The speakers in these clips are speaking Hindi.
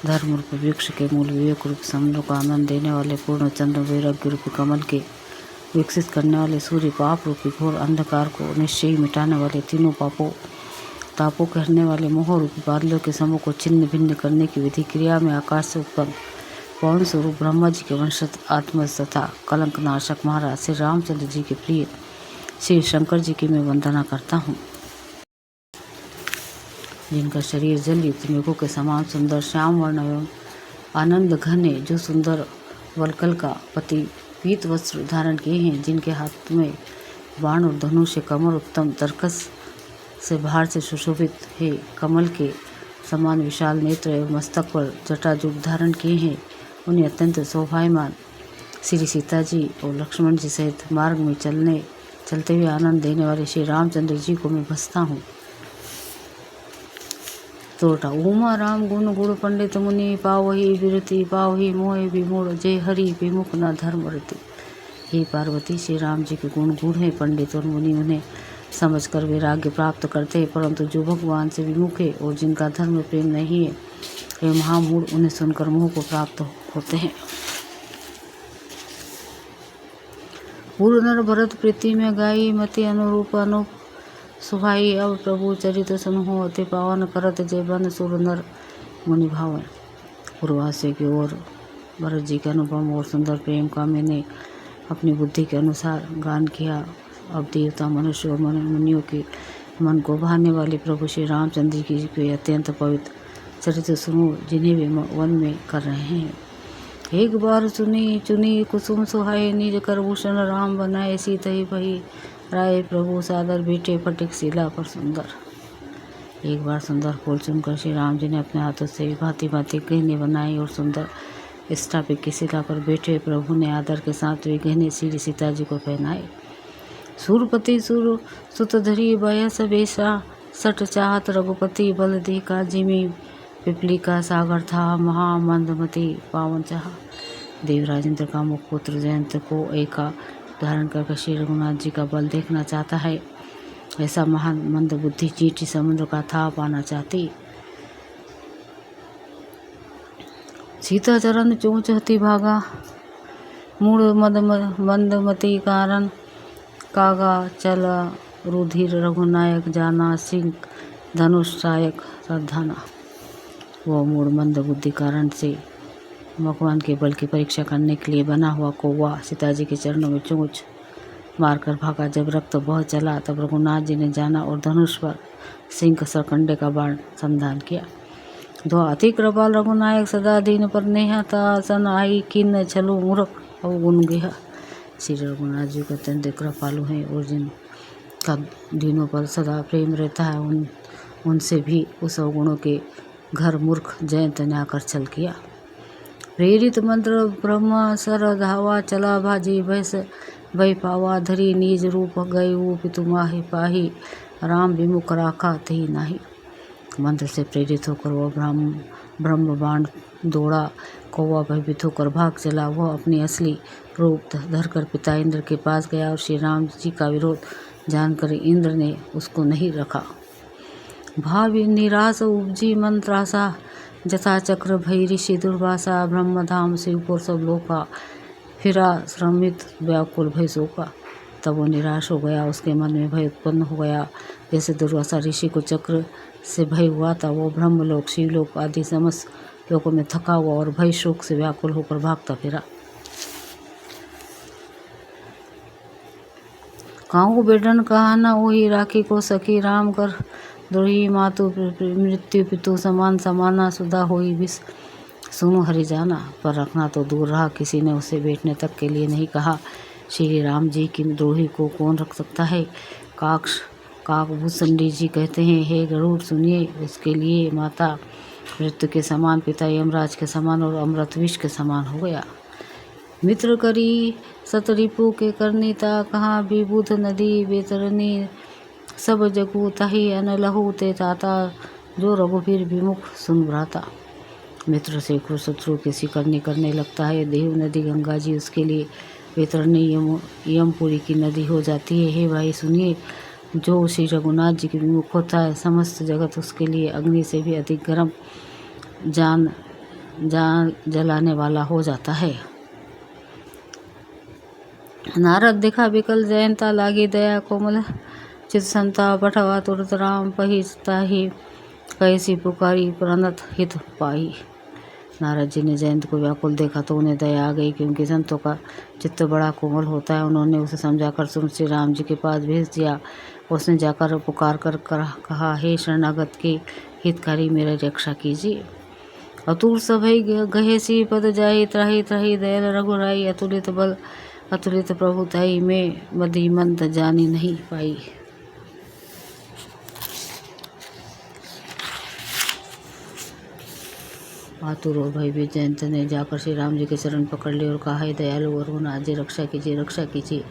धर्म रूप वृक्ष के मूल विवेक रूप समलों को आनंद देने वाले पूर्ण चंद्र वैराग्य रूपी कमल के विकसित करने वाले सूर्य पाप रूपी घोर अंधकार को निश्चय ही मिटाने वाले तीनों तापों कहने वाले मोह रूपी बादलों के समूह को छिन्न भिन्न करने की विधि क्रिया में आकाश से उत्पन्न पवन स्वरूप ब्रह्मा जी के वंशज आत्मज तथा कलंक नाशक महाराज श्री रामचंद्र जी के प्रिय श्री शंकर जी की मैं वंदना करता हूँ, जिनका शरीर जल युक्त मेघों के समान सुंदर श्याम वर्ण एवं आनंद घन है, जो सुंदर वलकल का पति पीत वस्त्र धारण किए हैं, जिनके हाथ में बाण और धनुष से कमर उत्तम तर्कस से बाहर से सुशोभित है, कमल के समान विशाल नेत्र एवं मस्तक पर जटाजूट धारण किए हैं, उन्हें अत्यंत शोभायमान श्री सीता जी और लक्ष्मण जी सहित मार्ग में चलते हुए आनंद देने वाले श्री रामचंद्र जी को मैं भजता हूँ। तोटा उमा राम गुण गुण पंडित मुनि पावही विरति पावही मोह विमूढ़ जय हरि विमुख न धर्म रति। हे पार्वती, श्री राम जी के गुण गुण है, पंडित और मुनि उन्हें समझकर वैराग्य प्राप्त करते हैं, परंतु जो भगवान से विमुख है और जिनका धर्म प्रेम नहीं है वे महामूढ़ उन्हें सुनकर मोह को प्राप्त होते हैं। पूर्व नर भरत प्रीति में गाई मति अनुरूप अनुप सुहाई, अब प्रभु चरित सुनहो अति पावन करत जय बन सुर नर मुनि भावन। पूर्वाश्रय की ओर भरत जी के अनुपम और सुंदर प्रेम का मैंने अपनी बुद्धि के अनुसार गान किया। अब देवता मनुष्य और मुनियों के मन को भाने वाले प्रभु श्री रामचंद्र जी के अत्यंत पवित्र चरित्र सुनो, जिन्हें वे वन में कर रहे हैं। एक बार चुनी कुसुम सुहाए, निज करभूषण राम बनाए, सीत ही भई राय प्रभु सादर बेटे फटिक शिला पर सुंदर। एक बार सुंदर फूल चुनकर श्री राम जी ने अपने हाथों से भांति भांति गहने बनाए और सुंदर स्थापित की शिला पर बैठे प्रभु ने आदर के साथ वे गहने श्री सीता जी को पहनाए। सूरपति सुर सुत धरी बयस बेसा, सट चाहत रघुपति बल दे का, जिमी पिपली का सागर था महामंदमती पावन चाह। देवराजेंद्र का मुख पुत्र जयंत को एका धारण करके श्री रघुनाथ जी का बल देखना चाहता है, ऐसा महान मंद बुद्धि चींटी समुद्र का था पाना चाहती। सीता चरण चूचहती भागा, मूढ़ मंदमती कारण, कागा चल रुधिर रघुनायक जाना, सिंह धनुष सायक श्रद्धाना। वह मूढ़ मंद बुद्धि कारण से भगवान के बल की परीक्षा करने के लिए बना हुआ कौवा सीता जी के चरणों में चोंच मारकर भागा। जब रक्त बह चला तब रघुनाथ जी ने जाना और धनुष पर सिंह सरकंडे का बाण संधान किया। धो अति कृपाल रघुनायक सदा दीन पर नेहा, ता सन आई किन छलु मूर्ख अवगुण गेहा। श्री रघुनाथ जी को अत्यंत कृपालु हैं और जिनका दीनों पर सदा प्रेम रहता है, उनसे भी उस अवगुणों के घर मूर्ख जयंत ने आकर छल किया। प्रेरित मंत्र ब्रह्म सर धावा, चला भाजी भैस भय पावा, धरी निज रूप गए वो पितु माहि पाही, राम विमुख राखा तही नाही। मंत्र से प्रेरित होकर वह ब्रह्म बाण दौड़ा, कौवा भयभीत होकर भाग चला। वह अपनी असली रूप धरकर पिता इंद्र के पास गया और श्री राम जी का विरोध जानकर इंद्र ने उसको नहीं रखा। भावि निराश उपजी मंत्रासा, जथा चक्र भई ऋषि दुर्वासा, ब्रह्मधाम शिवपुर सब लोका, फिरा श्रमित व्याकुल भय शोका। तब वो निराश हो गया, उसके मन में भय उत्पन्न हो गया। जैसे दुर्वासा ऋषि को चक्र से भय हुआ था, वो ब्रह्मलोक शिवलोक आदि समस्त लोकों में थका हुआ और भय शोक से व्याकुल होकर भागता फिरा। काहू बेडन कहाना वही राखी को सखी, राम कर द्रोही मातु मृत्यु पितु समान, समाना सुधा होई विष सुनो हरि जाना। पर रखना तो दूर रहा, किसी ने उसे बैठने तक के लिए नहीं कहा। श्री राम जी की द्रोही को कौन रख सकता है। काकभूषणी जी कहते हैं, हे गरुड़ सुनिए, उसके लिए माता मृत्यु के समान, पिता यमराज के समान और अमृत विष के समान हो गया। मित्र करी सतरिपु के करनीता, कहाँ विबुध नदी बेतरनी, सब जगू ताही अनलहु ते ताता, जो रघुवीर विमुख सुन भ्राता। मित्र से क्रूर शत्रु की सिकरनी करने लगता है। देव नदी गंगा जी उसके लिए बेतरनी यमपुरी की नदी हो जाती है। हे भाई सुनिए, जो श्री रघुनाथ जी के विमुख होता है, समस्त जगत उसके लिए अग्नि से भी अधिक गर्म जान जलाने वाला हो जाता है। नारद दिखा विकल जयंता लागी दया कोमल चित संता पठवा तुरत राम पहिता ही कैसी पुकारी प्रणत हित पाई। नारद जी ने जयंत को व्याकुल देखा तो उन्हें दया आ गई, क्योंकि संतों का चित्त बड़ा कोमल होता है। उन्होंने उसे समझाकर श्री राम जी के पास भेज दिया। उसने जाकर पुकार कर कहा, हे शरणागत के हितकारी मेरी रक्षा कीजिए। अतुर सभई गहे सी पद जाई त्राही त्राही दयाल रघुराई अतुलित बल अतुलित प्रभुताई में मदी मंद जानी नहीं पाई। आतुर और भयभीत जयंत ने जाकर श्री राम जी के चरण पकड़ लिए और कहा, हे दयालु और रघुनाथ जी रक्षा कीजिए रक्षा कीजिए।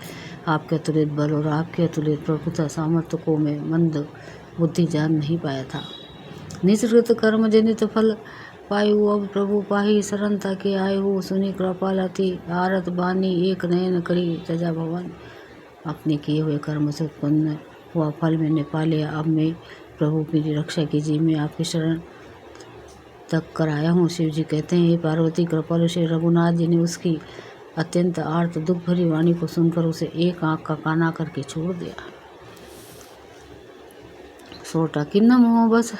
आपके अतुलित बल और आपके अतुलित प्रभुता सामर्थ्य को मैं मंद बुद्धि जान नहीं पाया था। निजकृत कर्म जनित फल पायु अब प्रभु पाही सरलता के आयु सुनी कृपालती आरत बानी एक नयन करी जजा भवन। अपने किए हुए कर्म से उत्पन्न हुआ फल मैंने पा लिया। अब मैं प्रभु मेरी रक्षा कीजिए, मैं आपकी शरण तक कर आया हूँ। शिव जी कहते हैं, हे पार्वती कृपालु श्री रघुनाथ जी ने उसकी अत्यंत आर्त दुख भरी वाणी को सुनकर उसे एक आंख का काना करके छोड़ दिया। सोटा किन्न मोह बस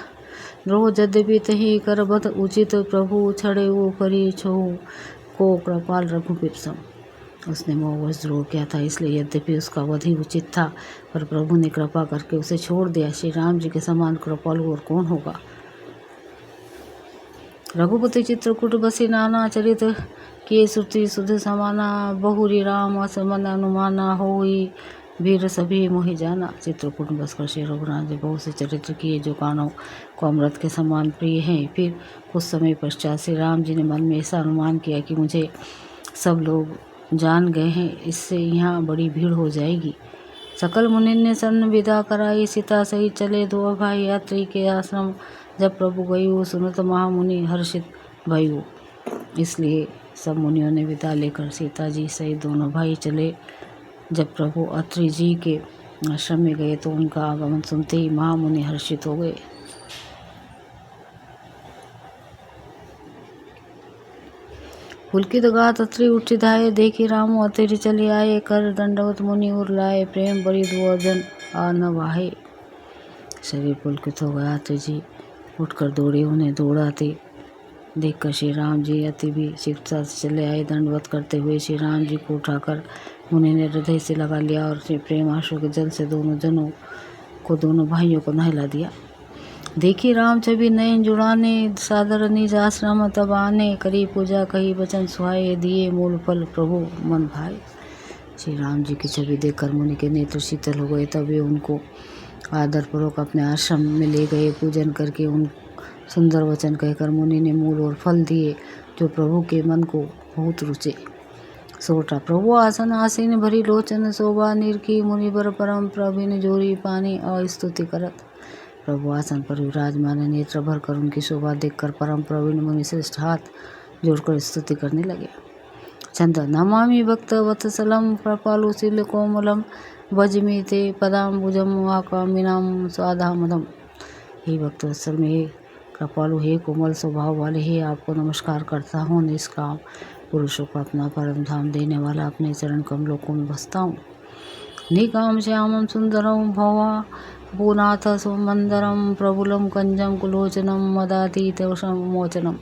द्रोह यद्यपि तही करबत उचित प्रभु छड़े वो करी छोहु को कृपाल रघुपीर सम। उसने मोहवश द्रोह किया था, इसलिए यद्यपि उसका वध ही उचित था, पर प्रभु ने कृपा करके उसे छोड़ दिया। श्री राम जी के समान कृपालु और कौन होगा। रघुपति चित्रकूट बसी नाना चरित किए श्रुति सुध समाना बहुरी राम असमन अनुमाना होई वीर सभी मोहि जाना। चित्रकूट बसकर श्री रघुनाथ जी बहुत से चरित्र किए जो कानों को अमृत के समान प्रिय हैं। फिर कुछ समय पश्चात श्री राम जी ने मन में ऐसा अनुमान किया कि मुझे सब लोग जान गए हैं, इससे यहाँ बड़ी भीड़ हो जाएगी। सकल मुनि ने सन्न विदा कराई सीता सहित चले दो भाई यात्री के आश्रम। जब प्रभु गयु सुनत महामुनि हर्षित भयु। इसलिए सब मुनियों ने विदा लेकर सीता जी सहित दोनों भाई चले। जब प्रभु अत्रि जी के आश्रम में गए तो उनका आगमन सुनते ही महामुनि हर्षित हो गए। पुलकित गात अत्रि उठी धाये देखी रामो अत्रि चले आए कर दंडवत मुनि उर लाए प्रेम बड़ी दुर्जन आ न वाहे। शरीर पुलकित हो गया। अत्रि जी उठकर दौड़े, उन्हें दौड़ाते देखकर श्री राम जी अति भी शिक्षा से चले आए। दंडवत करते हुए श्री राम जी को उठाकर मुनि ने हृदय से लगा लिया और प्रेम आंसू के जल से दोनों भाइयों को नहला दिया। देखी राम छवि नयन जुड़ाने सादर निज आश्रम तब आने करी पूजा कही वचन सुहाए दिए मूल फल प्रभु मन भाए। श्री राम जी की छवि देखकर मुनि के नेत्र शीतल हो गए। तब वे उनको आदरपूर्वक अपने आश्रम में ले गए। पूजन करके उन सुंदर वचन कहकर मुनि ने मूल और फल दिए जो प्रभु के मन को बहुत रुचे। सोटा प्रभु आसन आसीन भरी लोचन शोभा निरखी मुनि बर परम प्रभिन जोरी पानी अस्तुति करत। प्रभु आसन पर विराजमान नेत्र भर कर उनकी शोभा देखकर परम प्रवीण मुनि श्रेष्ठ हाथ जोड़कर स्तुति करने लगे। छंद नमामि भक्त वत्सलम कृपालु शील कोमलम वजमी ते पदाम्बुजम वाकामिनाम स्वाधामदम। हे भक्त वत्सल में हे कृपालु हे कोमल स्वभाव वाले हे आपको नमस्कार करता हूँ। निष्काम पुरुषों को अपना परम धाम देने वाला अपने चरण कमलों को मैं बसता हूँ। निकाम श्यामम सुंदरम भवा भूनाथ सुमंदरम प्रभुलम कंजम कुलोचनम मदातीत मोचनम।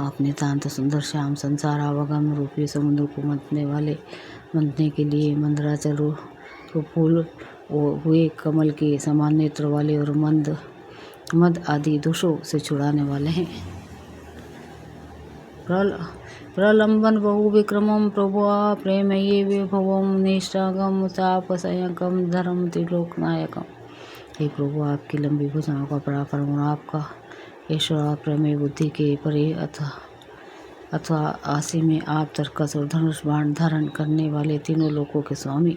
आपने तांत सुंदर श्याम संसार आवागम रूपी समुद्र को मंथने के लिए मंदराचल तो फूल हुए कमल के समान नेत्र वाले और मद आदि दोषों से छुड़ाने वाले हैं। प्रलंबन बहु विक्रमम प्रभुआ प्रेम ये विभवम निष्ठागम तापसयकम धर्म त्रिलोकनायकम। हे प्रभु आपकी लंबी भुजाओं का पराक्रम और आपका ईश्वर प्रमेय बुद्धि के परे अथवा आसी में आप तर्कस और धनुष बाण धारण करने वाले तीनों लोकों के स्वामी।